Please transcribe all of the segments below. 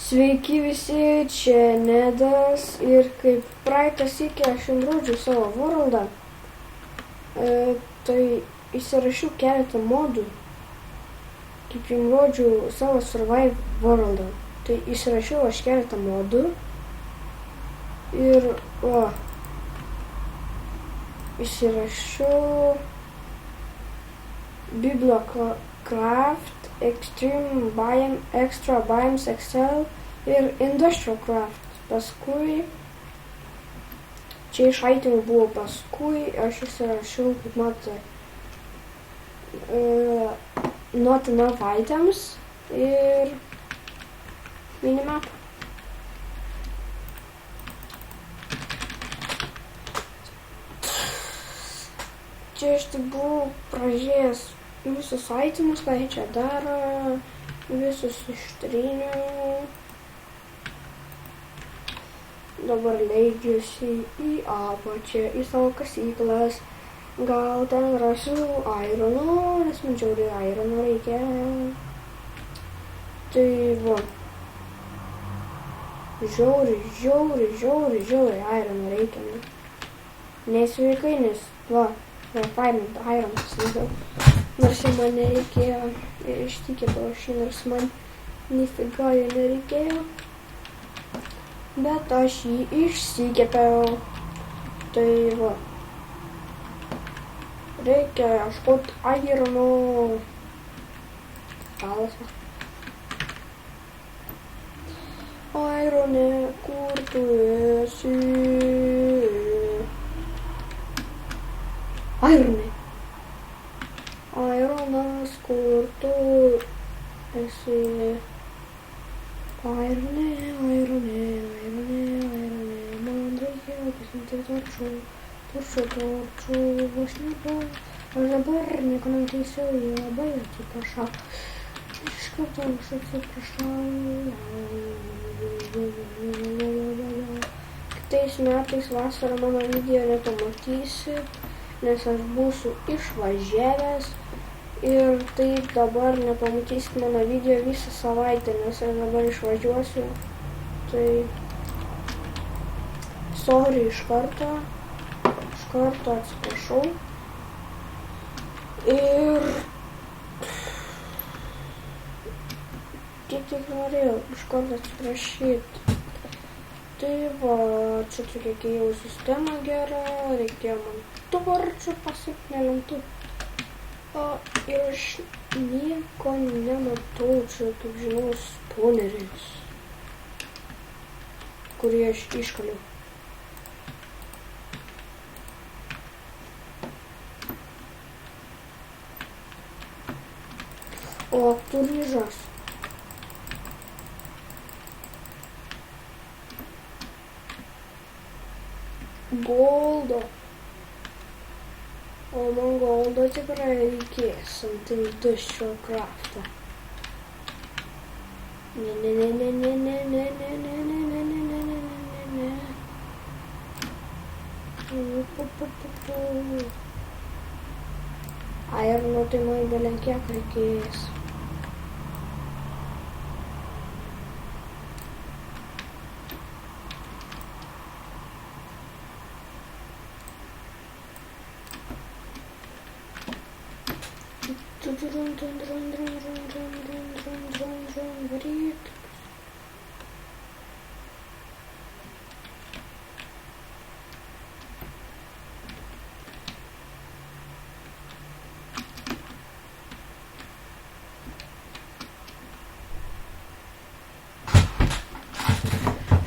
Sveiki visi, čia Nedas ir kaip praeitą sykį aš jums rodžiau savo worldą, tai įsirašiau keletą modų, kaip jums rodžiau savo survive worldą. Tai įsirašiau aš keletą modų ir įsirašiau Bibliocraft, Extreme Biome, Extra Biomes Excel ir Industrial Craft. Paskui čia iš itemų buvo, paskui aš įsirašiau, kaip matote, not enough items ir minimap. Čia aš tik buvau pražiūrėjęs visus itemus, ką čia daro, visus ištryniau. Dabar leidžiuosi į apačią, į savo kasyklas. Gal ten rasiu irono, nes man žiauriai irono reikia. Tai va. Žiauriai irono reikia. Nesveikai, nes va. Fainant ironas, nors jau man nereikėjo ir išsikėpiau aš jį, nors man nifiga jo nereikėjo, bet aš jį išsikėpiau. Tai va, reikia ieškot irono. Galas va. Irone, kur tu esi? Ironas, kur tu esi? Irone, man reikia pasimti torčių, aš dabar nieko neteisiu, jie labai atsiprašau. Iš karto aš atsiprašau. Kitais metais vasarą mano video nepamatysit, nes aš būsiu išvažiavęs ir taip dabar nepamatysit mano video visą savaitę, nes aš dabar išvažiuosiu. Tai sorry iš karto atsiprašau. Ir tik norėjau iš karto atsiprašyti. Tai va, čia tokia jau sistema gera, reikėjo man torčių pasiekti nelemtų. Ir aš nieko nematau, čia, kaip žinau, spawneris, kurį aš iškaliau. O turyžas. Goldo. O man goldo tikrai reikės ant Industrial Craft'o. Irono tai man belenkiek reikės. Varyt.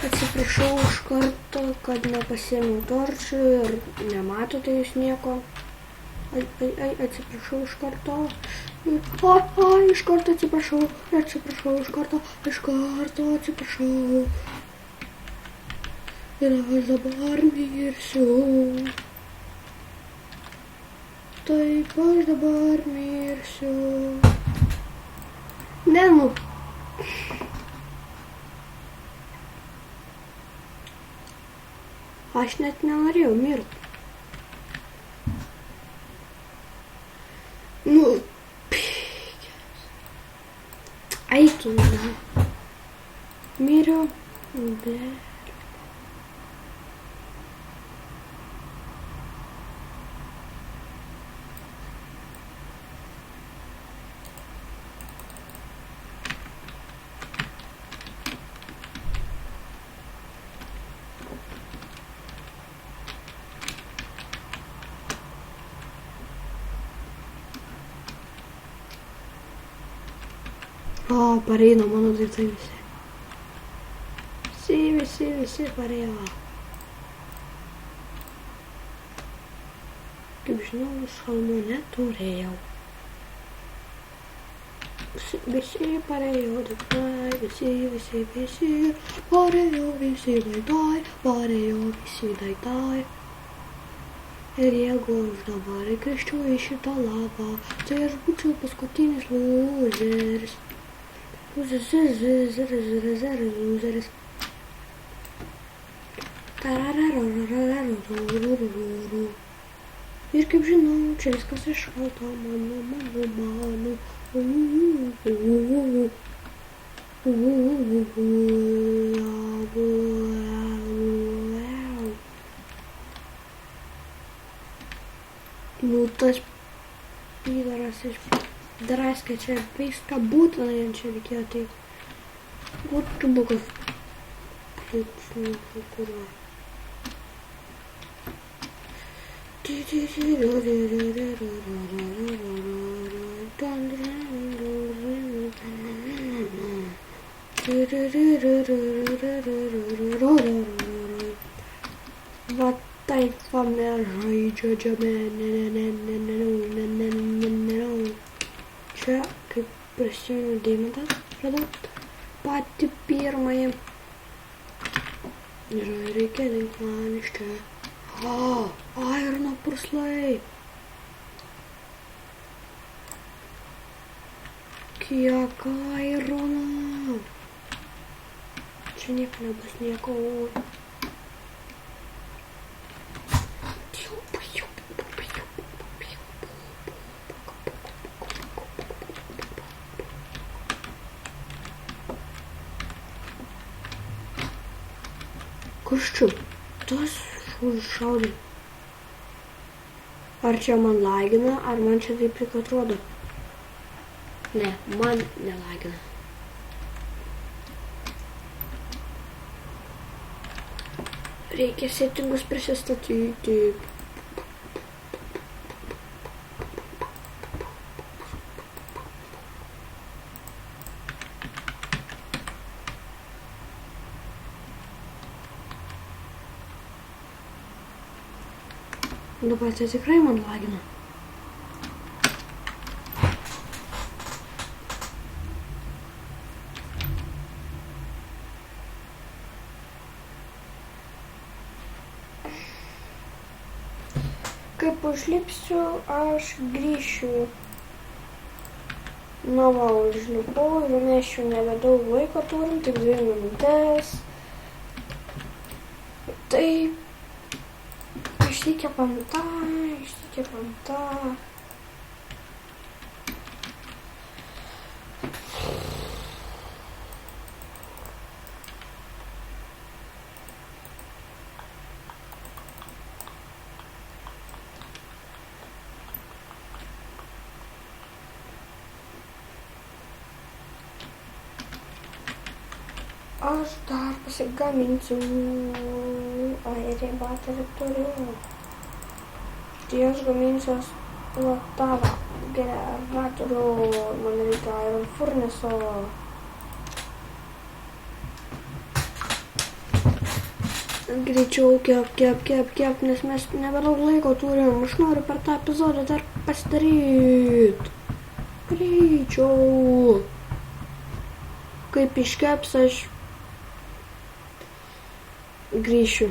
Atsiprašau iš karto, kad nepasiėmiau torčių ir nematote jūs nieko. Atsiprašau iš karto. Iš karto atsiprašau. Ir aš dabar mirsiu. Taip, aš dabar mirsiu. Ne, nu. Aš net nenorėjau mirti. Eikime. Myriau. Ble. Pareina mano daiktai visi. Visi parėjo. Kaip žinau, šalmų neturėjau. Visi parėjo daiktai, visi parėjo visi daiktai. Ir jeigu aš dabar įkrisčiau į šitą lavą, tai aš būčiau paskutinis lūzeris. Lūzeris. Ir kaip žinau, čia viskas iššalta mano. Nu, tas pydaras išdraskė čia viską būtina, jam čia reikėjo ateit. Būtų bukas. Kurva. Va taip va mes žaidžiame. Čia kaip prisimenu Deimantą radau patį pirmąjį. Ir reikia dinkt man iš čia. Airno purslai. Kiek airono. Čia nieko nebus nieko. Kas čia? Tas šaudai. Ar čia man lagina, ar man čia taip tik atrodo? Ne, man nelagina. Reikia settingus prisistatyti. Dabar tai tikrai man lagina. Kaip užlipsiu, aš grįšiu. Na va, užlipau, mes jau nebedaug laiko turim, tik 2 minutės. Tai išsikepam tą. Aš dar pasigaminsiu aerį turiu. Tai aš gaminsiuos tą generatorių, man reikia iron furneso. Greičiau kep, nes mes nebedaug laiko turim. Aš noriu per tą epizodą dar pasidaryt. Greičiau. Kaip iškeps, aš grįšiu.